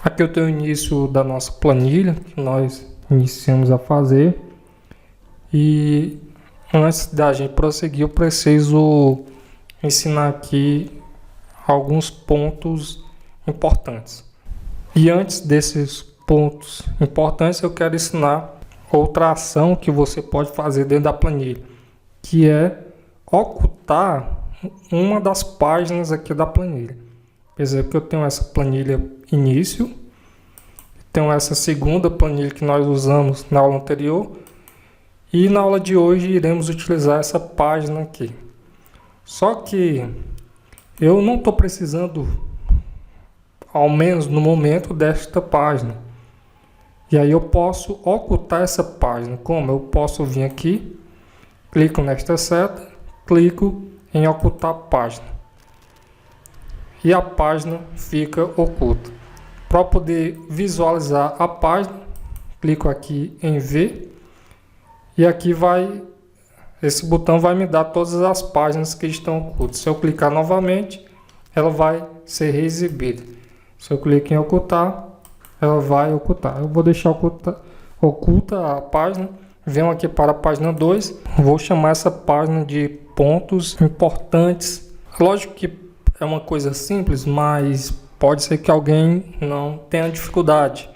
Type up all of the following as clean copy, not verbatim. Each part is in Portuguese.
Aqui eu tenho o início da nossa planilha que nós iniciamos a fazer. E antes da gente prosseguir, eu preciso ensinar aqui alguns pontos importantes. E antes desses pontos importantes, eu quero ensinar outra ação que você pode fazer dentro da planilha, que é ocultar uma das páginas aqui da planilha. Quer dizer que eu tenho essa planilha início, tenho essa segunda planilha que nós usamos na aula anterior, e na aula de hoje iremos utilizar essa página aqui. Só que eu não estou precisando, ao menos no momento, desta página. E aí eu posso ocultar essa página. Como? Eu posso vir aqui, clico nesta seta, clico em ocultar página. E a página fica oculta. Para poder visualizar a página, clico aqui em ver. E aqui esse botão vai me dar todas as páginas que estão ocultas. Se eu clicar novamente, ela vai ser reexibida. Se eu clicar em ocultar, ela vai ocultar. Eu vou deixar oculta a página. Venho aqui para a página 2. Vou chamar essa página de pontos importantes. Lógico que é uma coisa simples, mas pode ser que alguém não tenha dificuldade.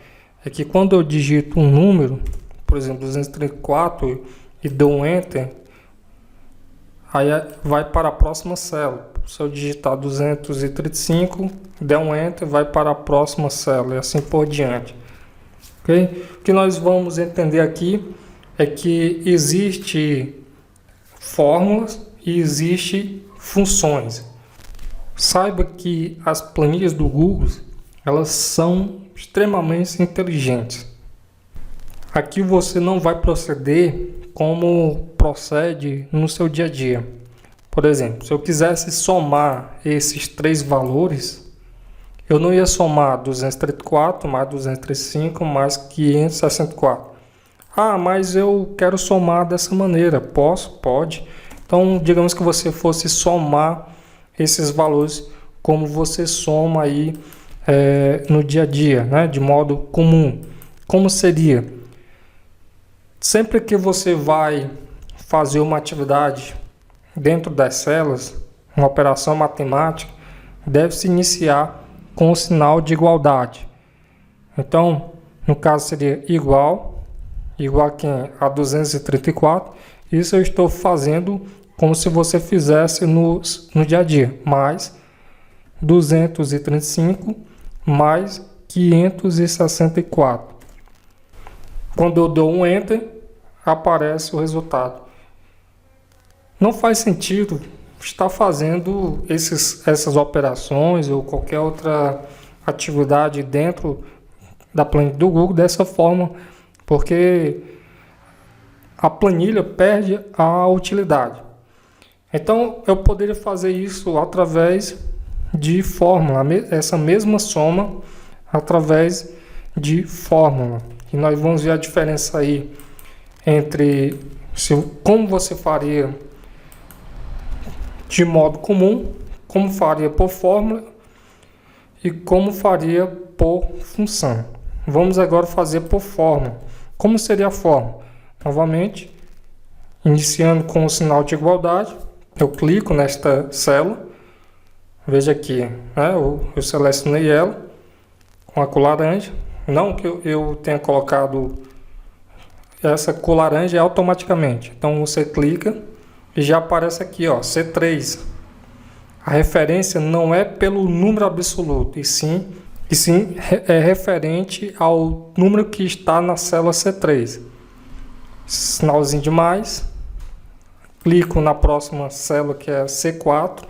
É que quando eu digito um número, por exemplo, 234, e dou um Enter, aí vai para a próxima célula. Se eu digitar 235, der um Enter, vai para a próxima célula e assim por diante. Okay? O que nós vamos entender aqui é que existe fórmulas e existe funções. Saiba que as planilhas do Google, elas são extremamente inteligentes. Aqui você não vai proceder como procede no seu dia a dia. Por exemplo, se eu quisesse somar esses três valores, eu não ia somar 234 mais 235 mais 564. Ah, mas eu quero somar dessa maneira. Posso? Pode. Então, digamos que você fosse somar esses valores como você soma aí no dia a dia, né? De modo comum. Como seria? Sempre que você vai fazer uma atividade dentro das células, uma operação matemática, deve-se iniciar com o sinal de igualdade. Então, no caso seria igual aqui a 234. Isso eu estou fazendo como se você fizesse no dia a dia, mais 235 mais 564. Quando eu dou um Enter, aparece o resultado. Não faz sentido estar fazendo essas operações ou qualquer outra atividade dentro da planilha do Google dessa forma, porque a planilha perde a utilidade. Então, eu poderia fazer isso através de fórmula, essa mesma soma através de fórmula. E nós vamos ver a diferença aí entre como você faria de modo comum, como faria por fórmula e como faria por função. Vamos agora fazer por fórmula. Como seria a fórmula? Novamente, iniciando com o sinal de igualdade, eu clico nesta célula. Veja aqui, né? Eu selecionei ela com a cor laranja. Não que eu tenha colocado essa cor laranja automaticamente. Então você clica e já aparece aqui, ó, C3. A referência não é pelo número absoluto, e sim é referente ao número que está na célula C3. Sinalzinho de mais. Clico na próxima célula, que é C4,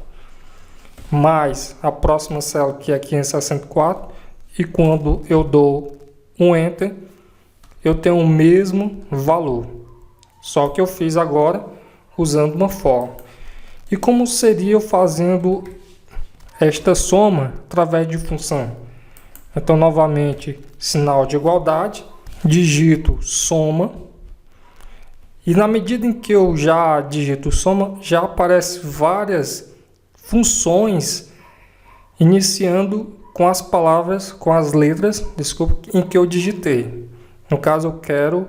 mais a próxima célula, que é 564, e quando eu dou um Enter, eu tenho o mesmo valor, só que eu fiz agora usando uma fórmula. E como seria eu fazendo esta soma através de função? Então, novamente, sinal de igualdade, digito soma, e na medida em que eu já digito soma, já aparecem várias funções iniciando com as palavras, com as letras, desculpa, em que eu digitei. No caso, eu quero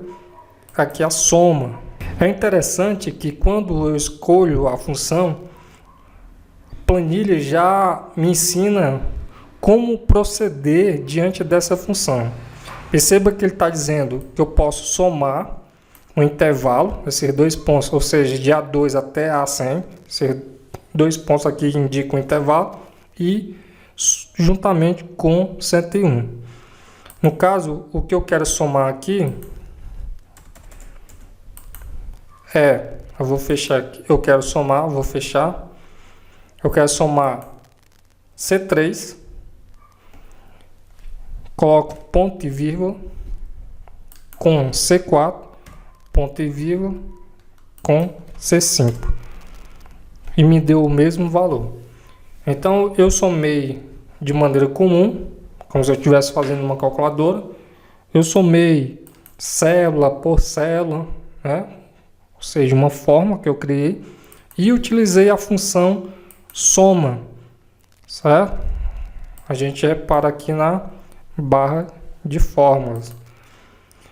aqui a soma. É interessante que quando eu escolho a função, a planilha já me ensina como proceder diante dessa função. Perceba que ele está dizendo que eu posso somar um intervalo, esses 2 pontos, ou seja, de A2 até A100, esses 2 pontos aqui indicam o intervalo, e juntamente com 101. No caso, o que eu quero somar aqui eu vou fechar aqui, eu quero somar, vou fechar, eu quero somar C3, coloco ponto e vírgula, com C4, ponto e vírgula, com C5, e me deu o mesmo valor. Então, eu somei de maneira comum, como se eu estivesse fazendo uma calculadora. Eu somei célula por célula, né? Ou seja, uma fórmula que eu criei, e utilizei a função soma, certo? A gente repara aqui na barra de fórmulas.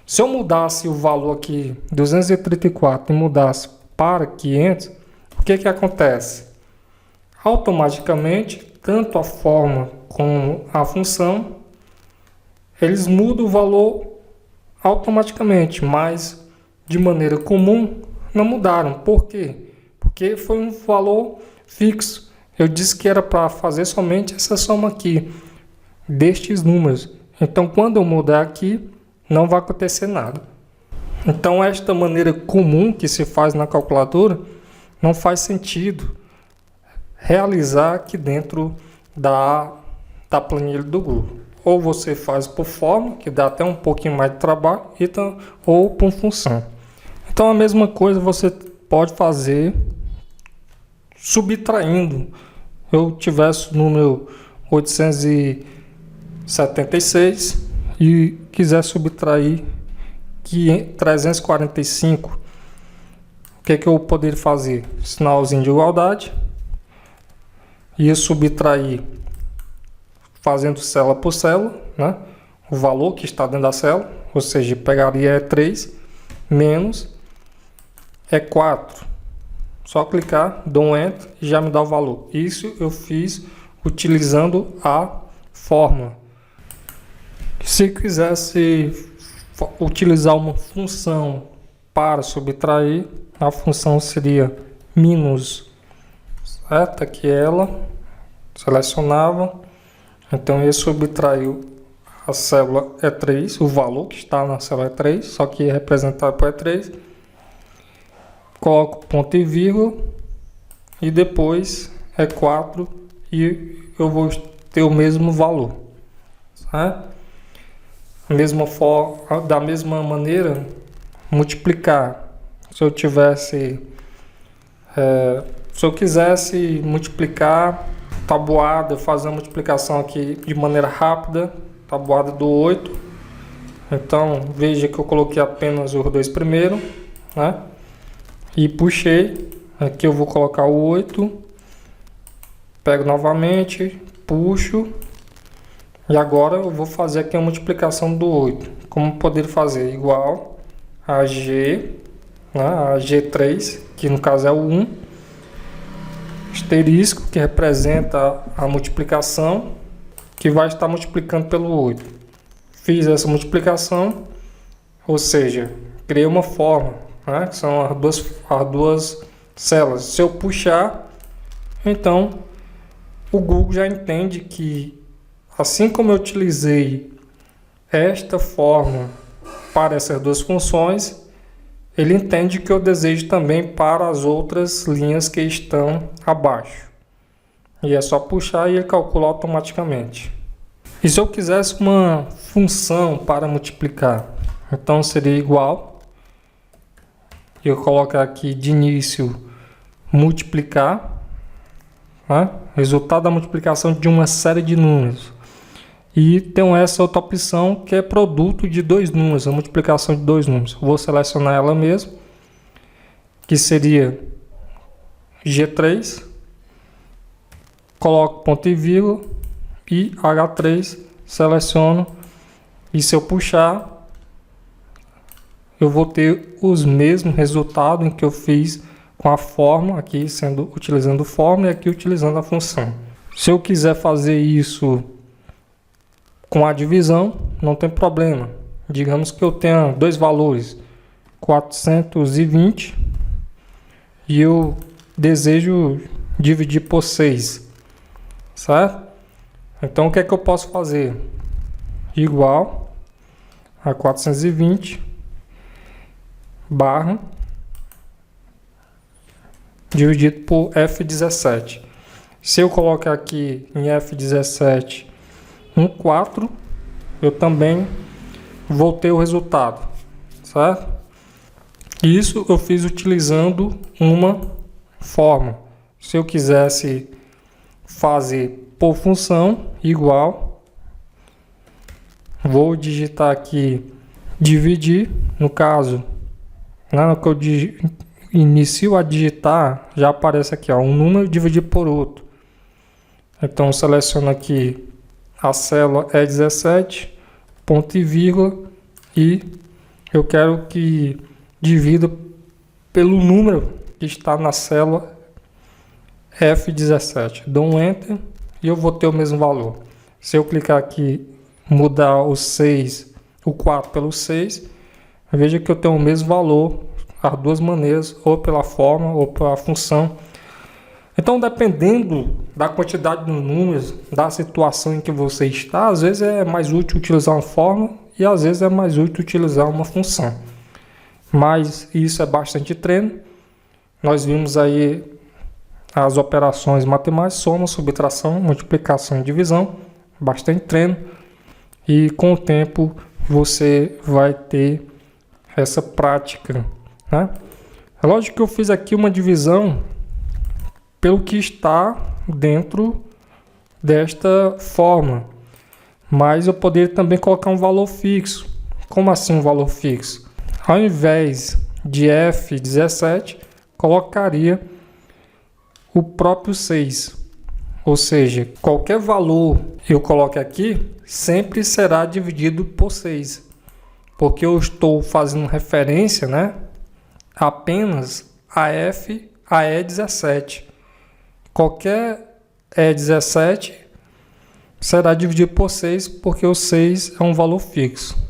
Se eu mudasse o valor aqui, 234, e mudasse para 500, o que acontece? Automaticamente, tanto a fórmula como a função, eles mudam o valor automaticamente, mas de maneira comum não mudaram. Por quê? Porque foi um valor fixo. Eu disse que era para fazer somente essa soma aqui, destes números. Então, quando eu mudar aqui, não vai acontecer nada. Então, esta maneira comum que se faz na calculadora não faz sentido realizar aqui dentro da planilha do Google. Ou você faz por fórmula, que dá até um pouquinho mais de trabalho, então, ou por função. Então, a mesma coisa você pode fazer subtraindo. Eu tivesse o número 876 e quiser subtrair 345, o que eu poderia fazer? Sinalzinho de igualdade. Ia subtrair fazendo célula por célula, né? O valor que está dentro da célula, ou seja, pegaria 3 menos 4. Só clicar, dou um Enter e já me dá o valor. Isso eu fiz utilizando a fórmula. Se quisesse utilizar uma função para subtrair, a função seria minus, certo? Aqui ela, selecionava, então eu subtraiu a célula E3, o valor que está na célula E3, só que é representado por E3, coloco ponto e vírgula e depois E4 e eu vou ter o mesmo valor, certo? Da mesma maneira, multiplicar. Se eu quisesse multiplicar tabuada, fazer uma multiplicação aqui de maneira rápida, tabuada do 8. Então, veja que eu coloquei apenas os 2 primeiros, né? E puxei. Aqui eu vou colocar o 8. Pego novamente, puxo. E agora eu vou fazer aqui a multiplicação do 8. Como poder fazer? Igual a G, né? A G3, que no caso é o 1. Asterisco, que representa a multiplicação, que vai estar multiplicando pelo 8. Fiz essa multiplicação, ou seja, criei uma forma, né? Que são as duas células. Se eu puxar, então o Google já entende que, assim como eu utilizei esta forma para essas duas funções, ele entende que eu desejo também para as outras linhas que estão abaixo. E é só puxar e ele calcula automaticamente. E se eu quisesse uma função para multiplicar, então seria igual. Eu coloco aqui de início multiplicar, né? Resultado da multiplicação de uma série de números. E tem essa outra opção que é produto de 2 números, a multiplicação de 2 números. Vou selecionar ela mesmo, que seria G3, coloco ponto e vírgula e H3, seleciono, e se eu puxar, eu vou ter os mesmos resultados em que eu fiz com a fórmula, aqui utilizando fórmula e aqui utilizando a função. Se eu quiser fazer isso com a divisão, não tem problema. Digamos que eu tenha dois valores, 420, e eu desejo dividir por 6, certo? Então o que é que eu posso fazer? Igual a 420 barra dividido por F17. Se eu colocar aqui em F17 4, eu também vou ter o resultado, certo? Isso eu fiz utilizando uma forma. Se eu quisesse fazer por função, igual, vou digitar aqui dividir, no caso, na que eu inicio a digitar, já aparece aqui, ó, um número dividido por outro. Então seleciono aqui a célula E17, ponto e vírgula, e eu quero que divida pelo número que está na célula F17. Dou um Enter e eu vou ter o mesmo valor. Se eu clicar aqui, mudar o 4 pelo 6, veja que eu tenho o mesmo valor, as duas maneiras, ou pela forma ou pela função. Então, dependendo da quantidade de números, da situação em que você está, às vezes é mais útil utilizar uma forma e às vezes é mais útil utilizar uma função. Mas isso é bastante treino. Nós vimos aí as operações matemáticas, soma, subtração, multiplicação e divisão, bastante treino. E com o tempo você vai ter essa prática, né? É lógico que eu fiz aqui uma divisão pelo que está dentro desta forma, mas eu poderia também colocar um valor fixo. Como assim um valor fixo? Ao invés de F17, colocaria o próprio 6, ou seja, qualquer valor que eu coloque aqui sempre será dividido por 6, porque eu estou fazendo referência, né, apenas a E17. Qualquer E17 será dividido por 6, porque o 6 é um valor fixo.